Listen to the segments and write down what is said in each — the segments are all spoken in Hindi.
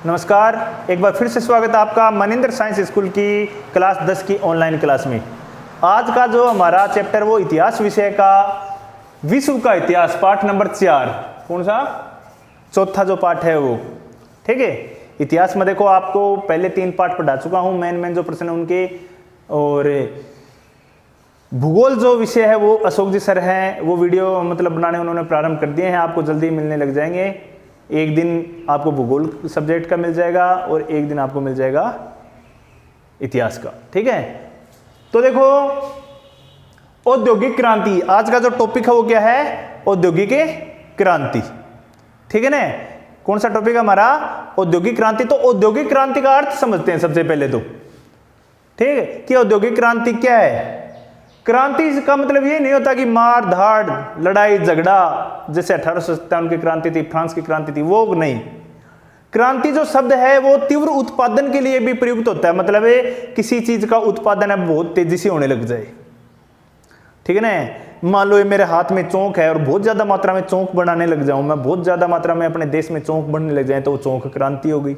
नमस्कार, एक बार फिर से स्वागत है आपका मनिंदर साइंस स्कूल की क्लास 10 की ऑनलाइन क्लास में। आज का जो हमारा चैप्टर वो इतिहास विषय का विश्व का इतिहास पाठ नंबर 4। कौन सा? चौथा जो पाठ है वो। ठीक है, इतिहास में देखो आपको पहले 3 पाठ पढ़ा चुका हूँ, मेन जो प्रश्न है उनके। और भूगोल जो विषय है वो अशोक जी सर हैं, वो वीडियो मतलब बनाने उन्होंने प्रारंभ कर दिए हैं, आपको जल्दी मिलने लग जाएंगे। एक दिन आपको भूगोल सब्जेक्ट का मिल जाएगा और एक दिन आपको मिल जाएगा इतिहास का। ठीक है, तो देखो औद्योगिक क्रांति, आज का जो टॉपिक है वो क्या है? औद्योगिक क्रांति। ठीक है ना, कौन सा टॉपिक है हमारा? औद्योगिक क्रांति। तो औद्योगिक क्रांति का अर्थ समझते हैं सबसे पहले तो। ठीक है, कि औद्योगिक क्रांति क्या है? क्रांति का मतलब ये नहीं होता कि मार धाड़ लड़ाई झगड़ा, जैसे 1857 की क्रांति थी, फ्रांस की क्रांति थी, वो नहीं। क्रांति जो शब्द है वो तीव्र उत्पादन के लिए भी प्रयुक्त होता है, मतलब है किसी चीज का उत्पादन है बहुत तेजी से होने लग जाए। ठीक है ना, मान लो ये मेरे हाथ में चौंक है और बहुत ज्यादा मात्रा में चौंक बनाने लग जाऊं, मैं बहुत ज्यादा मात्रा में अपने देश में चौंक बनने लग जाए तो वो चौंक क्रांति हो गई।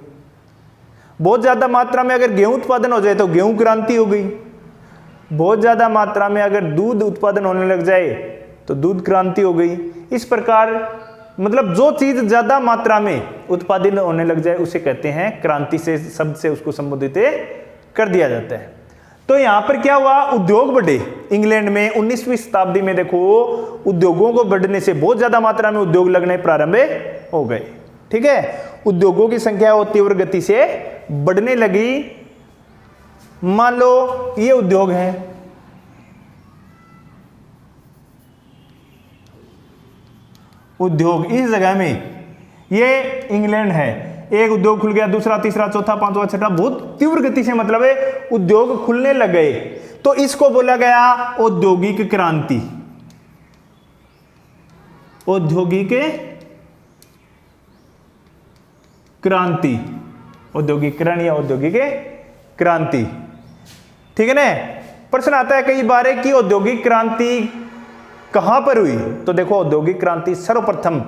बहुत ज्यादा मात्रा में अगर गेहूं उत्पादन हो जाए तो गेहूं क्रांति हो गई। बहुत ज्यादा मात्रा में अगर दूध उत्पादन होने लग जाए तो दूध क्रांति हो गई। इस प्रकार मतलब जो चीज ज्यादा मात्रा में उत्पादन होने लग जाए उसे कहते हैं क्रांति, से शब्द से उसको संबोधित कर दिया जाता है। तो यहां पर क्या हुआ? उद्योग बढ़े इंग्लैंड में 19वीं शताब्दी में। देखो उद्योगों को बढ़ने से बहुत ज्यादा मात्रा में उद्योग लगने प्रारंभ हो गए। ठीक है, उद्योगों की संख्या वो तीव्र गति से बढ़ने लगी। मान लो ये उद्योग है, उद्योग इस जगह में, ये इंग्लैंड है, एक उद्योग खुल गया, दूसरा, तीसरा, चौथा, पांचवा, छठा, बहुत तीव्र गति से मतलब है उद्योग खुलने लग गए। तो इसको बोला गया औद्योगिक क्रांति। औद्योगिक क्रांति, औद्योगिकरण या औद्योगिक क्रांति। ठीक है ना। प्रश्न आता है कई बार कि औद्योगिक क्रांति कहां पर हुई? तो देखो औद्योगिक क्रांति सर्वप्रथम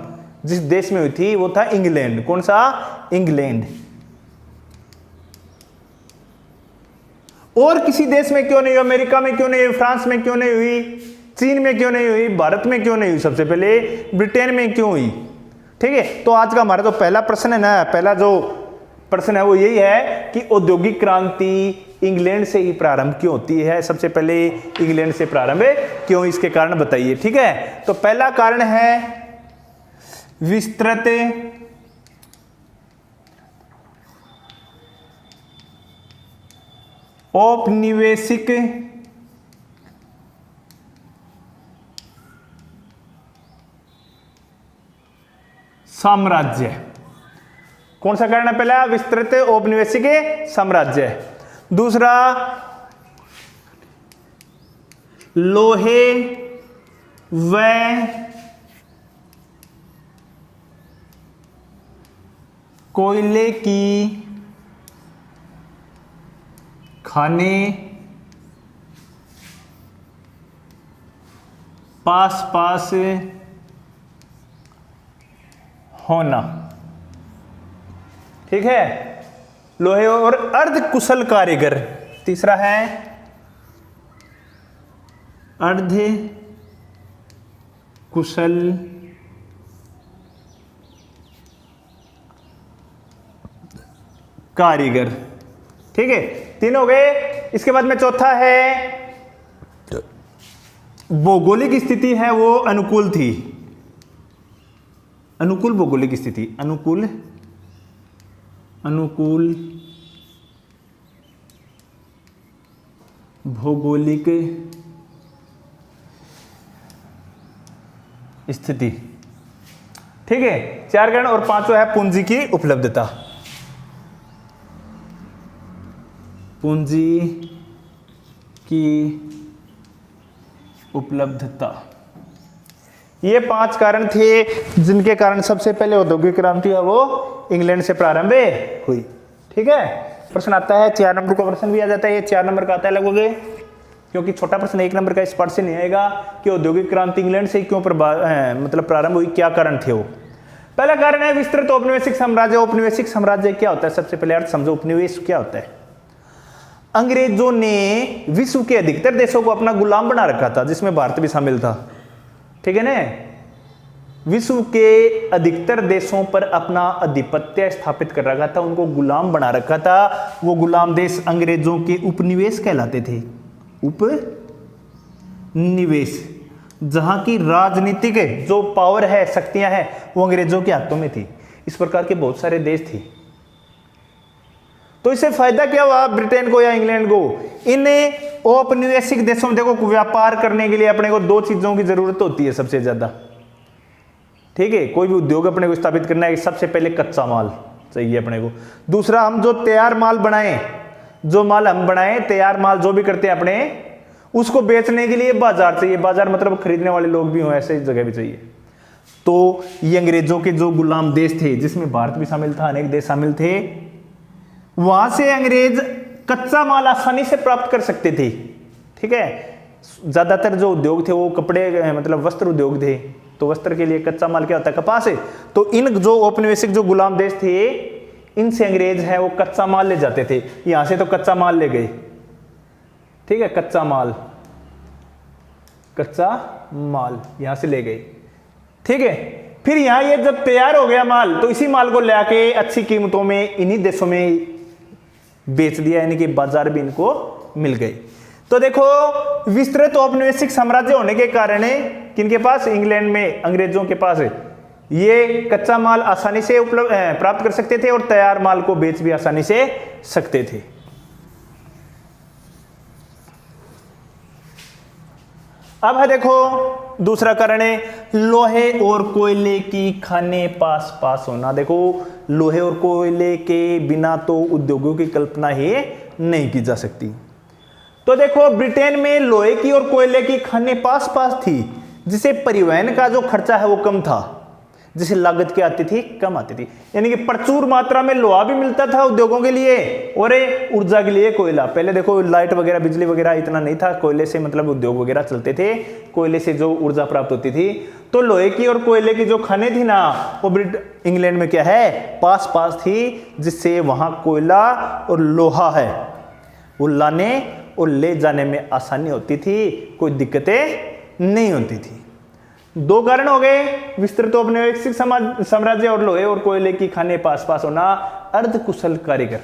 जिस देश में हुई थी वो था इंग्लैंड। कौन सा? इंग्लैंड। और किसी देश में क्यों नहीं हुई? अमेरिका में क्यों नहीं हुई? फ्रांस में क्यों नहीं हुई? चीन में क्यों नहीं हुई? भारत में क्यों नहीं हुई? सबसे पहले ब्रिटेन में क्यों हुई? ठीक है, तो आज का हमारा जो पहला प्रश्न है ना, पहला जो प्रश्न है वो यही है कि औद्योगिक क्रांति इंग्लैंड से ही प्रारंभ क्यों होती है? सबसे पहले इंग्लैंड से प्रारंभ क्यों, इसके कारण बताइए। ठीक है, तो पहला कारण है विस्तृत औपनिवेशिक साम्राज्य। कौन सा कारण है? पहला विस्तृत औपनिवेशिक साम्राज्य। दूसरा लोहे व कोयले की खाने पास पास होना। ठीक है, लोहे और अर्ध कुशल कारीगर। तीसरा है अर्ध कुशल कारीगर। ठीक है, 3 हो गए। इसके बाद में चौथा है भौगोलिक स्थिति है वो अनुकूल थी। अनुकूल भौगोलिक स्थिति, अनुकूल भौगोलिक स्थिति। ठीक है, 4 कारण। और 5वां है पूंजी की उपलब्धता। पूंजी की उपलब्धता, ये 5 कारण थे जिनके कारण सबसे पहले औद्योगिक क्रांति है वो इंग्लैंड से प्रारंभ हुई। ठीक है, प्रश्न आता है 4 नंबर का प्रश्न भी आ जाता है, ये 4 नंबर का आता है लगभग, क्योंकि छोटा प्रश्न 1 नंबर का इस पाठ से नहीं आएगा कि औद्योगिक क्रांति इंग्लैंड से क्यों मतलब प्रारंभ हुई, क्या कारण थे वो। पहला कारण है विस्तृत औपनिवेशिक साम्राज्य। औपनिवेशिक साम्राज्य क्या होता है, सबसे पहले अर्थ समझो, उपनिवेश क्या होता है। अंग्रेजों ने विश्व के अधिकतर देशों को अपना गुलाम बना रखा था, जिसमें भारत भी शामिल था, ठीक है ना। विश्व के अधिकतर देशों पर अपना आधिपत्य स्थापित कर रखा था, उनको गुलाम बना रखा था। वो गुलाम देश अंग्रेजों के उपनिवेश कहलाते थे, उपनिवेश, जहां की राजनीतिक जो पावर है, शक्तियां हैं, वो अंग्रेजों के हाथों में थी। इस प्रकार के बहुत सारे देश थे। तो इससे फायदा क्या हुआ ब्रिटेन को या इंग्लैंड को, इन औपनिवेशिक देशों में देखो व्यापार करने के लिए अपने को दो चीजों की जरूरत होती है सबसे ज्यादा, ठीक है। कोई भी उद्योग अपने को स्थापित करना है, सबसे पहले कच्चा माल चाहिए अपने को। दूसरा, हम जो तैयार माल बनाएं, जो माल हम बनाएं, तैयार माल जो भी करते हैं अपने, उसको बेचने के लिए बाजार चाहिए। बाजार मतलब खरीदने वाले लोग भी हों, ऐसे जगह भी चाहिए। तो ये अंग्रेजों के जो गुलाम देश थे, जिसमें भारत भी शामिल था, अनेक देश शामिल थे, वहां से अंग्रेज कच्चा माल आसानी से प्राप्त कर सकते थे, ठीक है। ज्यादातर जो उद्योग थे वो कपड़े मतलब वस्त्र उद्योग थे, तो वस्त्र के लिए कच्चा माल क्या होता है, कपास है। तो इन जो औपनिवेशिक जो गुलाम देश थे, इनसे अंग्रेज है वो कच्चा माल ले जाते थे। यहां से तो कच्चा माल ले गए, ठीक है, कच्चा माल यहां से ले गए, ठीक है। फिर यहां ये जब तैयार हो गया माल, तो इसी माल को लेके अच्छी कीमतों में इन्हीं देशों में बेच दिया, यानी कि बाजार भी इनको मिल गए। तो देखो विस्तृत औपनिवेशिक साम्राज्य होने के कारण किनके पास, इंग्लैंड में अंग्रेजों के पास ये कच्चा माल आसानी से उपलब्ध प्राप्त कर सकते थे और तैयार माल को बेच भी आसानी से सकते थे। अब है देखो दूसरा कारण है लोहे और कोयले की खाने पास होना। देखो लोहे और कोयले के बिना तो उद्योगों की कल्पना ही नहीं की जा सकती। तो देखो ब्रिटेन में लोहे की और कोयले की खाने पास थी, जिसे परिवहन का जो खर्चा है वो कम था, जिसे लागत क्या आती थी, कम आती थी। यानी कि प्रचुर मात्रा में लोहा भी मिलता था उद्योगों के लिए और ऊर्जा के लिए कोयला। पहले देखो लाइट वगैरह बिजली वगैरह इतना नहीं था, कोयले से मतलब उद्योग वगैरह चलते थे, कोयले से जो ऊर्जा प्राप्त होती थी। तो लोहे की और कोयले की जो खानें थी ना, वो इंग्लैंड में क्या है, पास थी, जिससे वहां कोयला और लोहा है वो लाने और ले जाने में आसानी होती थी, कोई दिक्कतें नहीं होती थी। दो कारण हो गए, विस्तृत औपनिवेशिक साम्राज्य और लोहे और कोयले की खाने पास होना। अर्धकुशल कारीगर,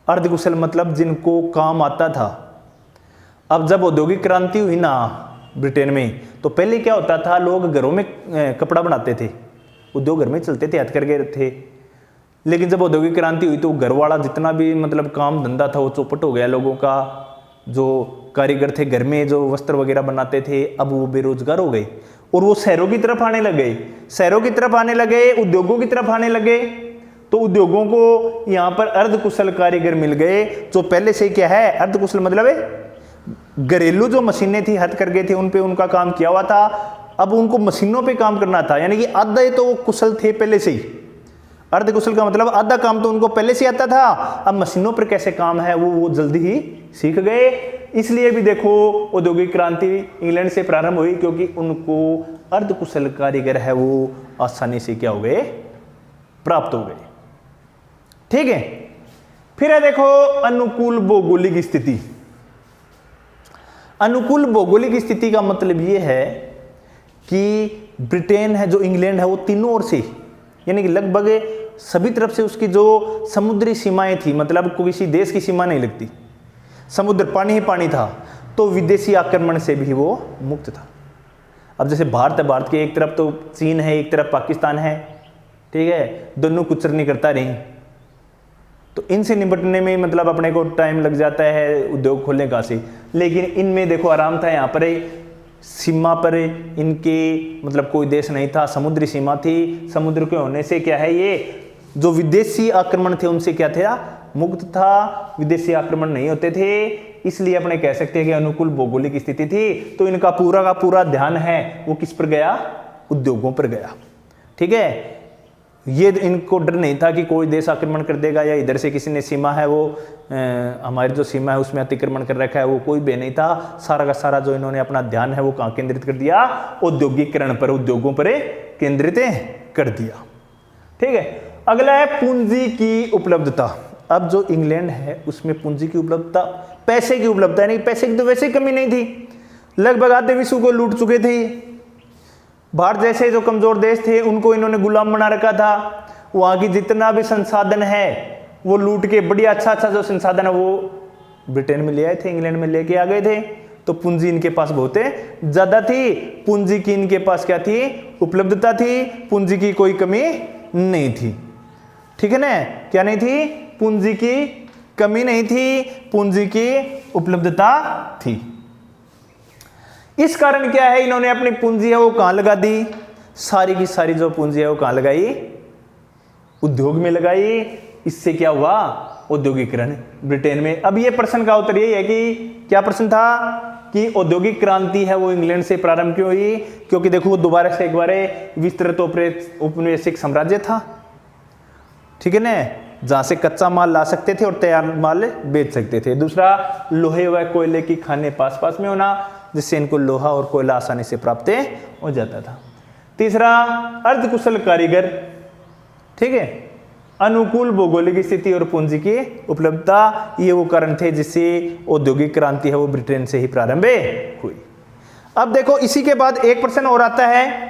अर्धकुशल मतलब जिनको काम आता था। अब जब औद्योगिक क्रांति हुई ना ब्रिटेन में, तो पहले क्या होता था, लोग घरों में कपड़ा बनाते थे, उद्योग घर में चलते थे, हथकरघे थे। लेकिन जब औद्योगिक क्रांति हुई तो घर वाला जितना भी मतलब काम धंधा था वो चौपट हो गया लोगों का। जो कारीगर थे घर में जो वस्त्र वगैरह बनाते थे, अब वो बेरोजगार हो गए और वो शहरों की तरफ आने लगे, उद्योगों की तरफ आने लगे। तो उद्योगों को यहाँ पर अर्धकुशल कारीगर मिल गए, जो पहले से क्या है, अर्धकुशल मतलब है घरेलू जो मशीनें थी, हथकरघे थे, उन पे उनका काम किया हुआ था। अब उनको मशीनों पे काम करना था, यानी कि आधा तो वो कुशल थे पहले से ही। अर्धकुशल का मतलब आधा काम तो उनको पहले से आता था, अब मशीनों पर कैसे काम है वो जल्दी ही सीख गए। इसलिए भी देखो औद्योगिक क्रांति इंग्लैंड से प्रारंभ हुई, क्योंकि उनको अर्धकुशल कारीगर है वो आसानी से क्या हो गए, प्राप्त हो गए, ठीक है। फिर है देखो अनुकूल भौगोलिक स्थिति। अनुकूल भौगोलिक स्थिति का मतलब ये है कि ब्रिटेन है जो इंग्लैंड है वो तीनों ओर से, यानी कि लगभग सभी तरफ से उसकी जो समुद्री सीमाएं थी, मतलब किसी देश की सीमा नहीं लगती, समुद्र पानी ही पानी था, तो विदेशी आक्रमण से भी वो मुक्त था। अब जैसे भारत है, भारत के एक तरफ तो चीन है, एक तरफ पाकिस्तान है, ठीक है, दोनों कुचरनी करता रही। तो इनसे निपटने में मतलब अपने को टाइम लग जाता है उद्योग खोलने का से, लेकिन इनमें देखो आराम था। यहाँ पर सीमा पर इनके मतलब कोई देश नहीं था, समुद्री सीमा थी। समुद्र के होने से क्या है, ये जो विदेशी आक्रमण थे उनसे क्या था, मुक्त था, विदेशी आक्रमण नहीं होते थे। इसलिए अपने कह सकते हैं कि अनुकूल भौगोलिक स्थिति थी। तो इनका पूरा का पूरा ध्यान है वो किस पर गया, उद्योगों पर गया, ठीक है। ये इनको डर नहीं था कि कोई देश आक्रमण कर देगा या इधर से किसी ने सीमा है वो हमारी जो सीमा है उसमें अतिक्रमण कर रखा है, वो कोई भी नहीं था। सारा का सारा जो इन्होंने अपना ध्यान है वो कहाँ केंद्रित कर दिया, औद्योगिकरण पर, उद्योगों पर केंद्रित है। कर दिया। ठीक है, अगला है पूंजी की उपलब्धता। अब जो इंग्लैंड है उसमें पूंजी की उपलब्धता, पैसे की उपलब्धता, नहीं पैसे की तो वैसे ही कमी नहीं थी, लगभग आधे विश्व को लूट चुके थे। भारत जैसे जो कमजोर देश थे उनको इन्होंने गुलाम बना रखा था। वहां की जितना भी संसाधन है वो लूट के, बढ़िया अच्छा अच्छा जो संसाधन है वो ब्रिटेन में ले आए थे, इंग्लैंड में लेके आ गए थे। तो पूंजी इनके पास बहुत ज्यादा थी। पूंजी की इनके पास क्या थी, उपलब्धता थी। पूंजी की कोई कमी नहीं थी। ठीक है ना, क्या नहीं थी, पूंजी की कमी नहीं थी, पूंजी की उपलब्धता थी। इस कारण क्या है, इन्होंने अपनी पूंजी है वो कहां लगा दी, सारी की सारी जो पूंजी है वो कहां लगाई, उद्योग में लगाई। इससे क्या हुआ, औद्योगिकरण ब्रिटेन में। अब ये प्रश्न का उत्तर यही है कि क्या प्रश्न था कि औद्योगिक क्रांति है वो इंग्लैंड से प्रारंभ क्यों हुई, क्योंकि देखो वो दोबारा से एक बार विस्तृत औपनिवेशिक साम्राज्य था। ठीक है ना, जहां से कच्चा माल ला सकते थे और तैयार माल बेच सकते थे। दूसरा, लोहे व कोयले की खाने पास पास में होना, जिससे इनको लोहा और कोयला आसानी से प्राप्त हो जाता था। तीसरा, अर्धकुशल कारीगर। ठीक है, अनुकूल भौगोलिक स्थिति और पूंजी की उपलब्धता, ये वो कारण थे जिससे औद्योगिक क्रांति है वो ब्रिटेन से ही प्रारंभ हुई। अब देखो इसी के बाद एक प्रश्न और आता है,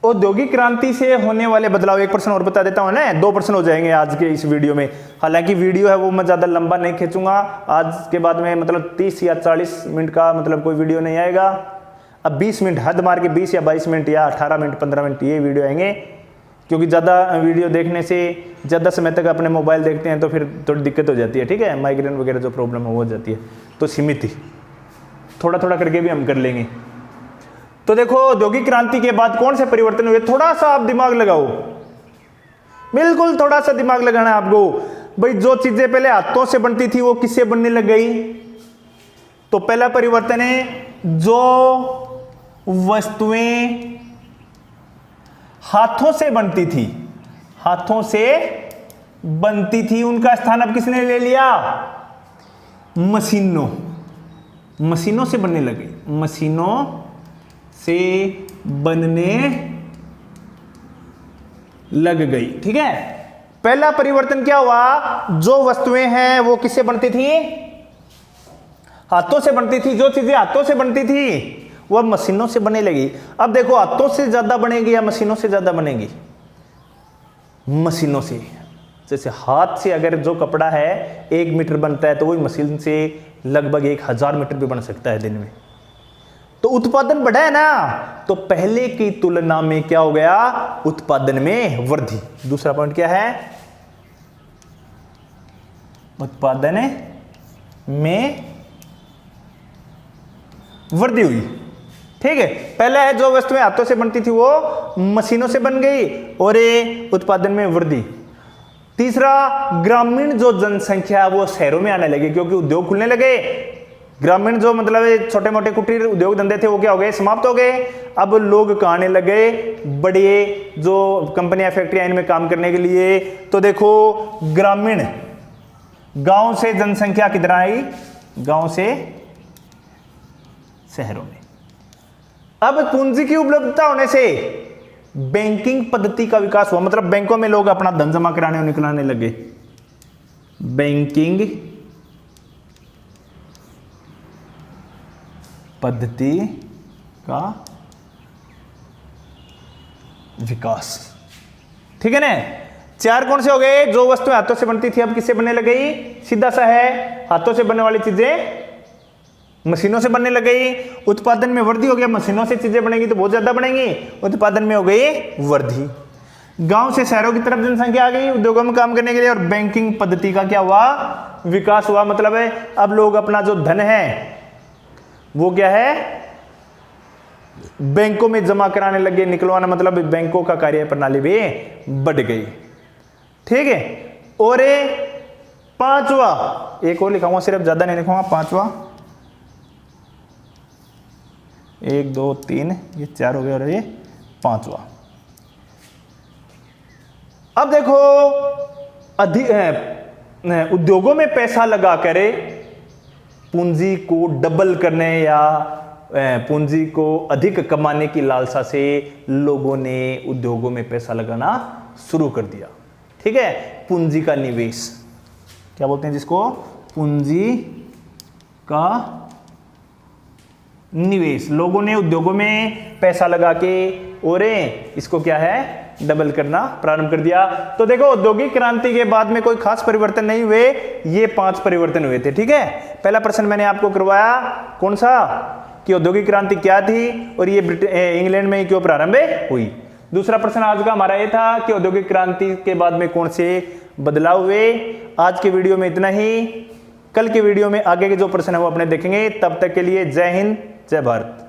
औद्योगिक क्रांति से होने वाले बदलाव। एक प्रश्न और बता देता हूं ना, 2 प्रश्न हो जाएंगे आज के इस वीडियो में। हालांकि वीडियो है वो मैं ज्यादा लंबा नहीं खींचूंगा, आज के बाद में मतलब 30 या 40 मिनट का मतलब कोई वीडियो नहीं आएगा। अब 20 मिनट हद मार के 20 या 22 मिनट या 18 मिनट 15 मिनट ये वीडियो आएंगे, क्योंकि ज़्यादा वीडियो देखने से ज़्यादा समय तक अपने मोबाइल देखते हैं तो फिर थोड़ी दिक्कत हो जाती है। ठीक है, माइग्रेन वगैरह जो प्रॉब्लम हो जाती है, तो सीमित ही थोड़ा थोड़ा करके भी हम कर लेंगे। तो देखो औद्योगिक क्रांति के बाद कौन से परिवर्तन हुए, थोड़ा सा आप दिमाग लगाओ, बिल्कुल थोड़ा सा दिमाग लगाना है आपको। भाई जो चीजें पहले हाथों से बनती थी वो किससे बनने लग गई, तो पहला परिवर्तन है जो वस्तुएं हाथों से बनती थी, हाथों से बनती थी, उनका स्थान अब किसने ले लिया, मशीनों, मशीनों से बनने लगे, मशीनों से बनने लग गई। ठीक है, पहला परिवर्तन क्या हुआ, जो वस्तुएं हैं वो किससे बनती थी, हाथों से बनती थी। जो चीजें हाथों से बनती थी वो अब मशीनों से बनने लगी। अब देखो हाथों से ज्यादा बनेगी या मशीनों से ज्यादा बनेगी, मशीनों से। जैसे हाथ से अगर जो कपड़ा है 1 मीटर बनता है तो वही मशीन से लगभग 1000 मीटर भी बन सकता है दिन में। तो उत्पादन बढ़ा है ना, तो पहले की तुलना में क्या हो गया, उत्पादन में वृद्धि। दूसरा पॉइंट क्या है, उत्पादन में वृद्धि हुई। ठीक है, पहला है जो वस्तुएं हाथों से बनती थी वो मशीनों से बन गई और ये उत्पादन में वृद्धि। तीसरा, ग्रामीण जो जनसंख्या है वो शहरों में आने लगी क्योंकि उद्योग खुलने लगे। ग्रामीण जो मतलब छोटे मोटे कुटीर उद्योग धंधे थे वो क्या हो गए, समाप्त हो गए। अब लोग कहाँ आने लगे, बड़े जो कंपनियां फैक्ट्रियां इनमें काम करने के लिए। तो देखो ग्रामीण, गांव से जनसंख्या किधर आई, गांव से शहरों में। अब पूंजी की उपलब्धता होने से बैंकिंग पद्धति का विकास हुआ, मतलब बैंकों में लोग अपना धन जमा कराने और निकलाने लगे। बैंकिंग पद्धति का विकास। ठीक है ना, 4 कौन से हो गए, जो वस्तुएं हाथों से बनती थी अब किससे बनने लग गई, सीधा सा है, हाथों से बनने वाली चीजें मशीनों से बनने लग गई। उत्पादन में वृद्धि हो गया, मशीनों से चीजें बनेंगी तो बहुत ज्यादा बनेंगी, उत्पादन में हो गई वृद्धि। गांव से शहरों की तरफ जनसंख्या आ गई उद्योगों में काम करने के लिए, और बैंकिंग पद्धति का क्या हुआ, विकास हुआ। मतलब है अब लोग अपना जो धन है वो क्या है, बैंकों में जमा कराने लगे, निकलवाना, मतलब बैंकों का कार्य प्रणाली भी बढ़ गई। ठीक है, और 5वां, एक और लिखाऊंगा, सिर्फ ज्यादा नहीं लिखूंगा, 5वां, 1 2 3 ये 4 हो गए और ये 5वां। अब देखो उद्योगों में पैसा लगा कर पूंजी को डबल करने या पूंजी को अधिक कमाने की लालसा से लोगों ने उद्योगों में पैसा लगाना शुरू कर दिया। ठीक है, पूंजी का निवेश क्या बोलते हैं जिसको, पूंजी का निवेश। लोगों ने उद्योगों में पैसा लगा के और इसको क्या है, डबल करना प्रारंभ कर दिया। तो देखो औद्योगिक क्रांति के बाद में कोई खास परिवर्तन नहीं हुए, ये 5 परिवर्तन हुए थे। ठीक है, पहला प्रश्न मैंने आपको करवाया कौन सा, कि औद्योगिक क्रांति क्या थी और ये इंग्लैंड में क्यों प्रारंभ हुई। दूसरा प्रश्न आज का हमारा ये था कि औद्योगिक क्रांति के बाद में कौन से बदलाव हुए। आज के वीडियो में इतना ही, कल के वीडियो में आगे के जो प्रश्न है वो अपने देखेंगे। तब तक के लिए जय हिंद, जय भारत।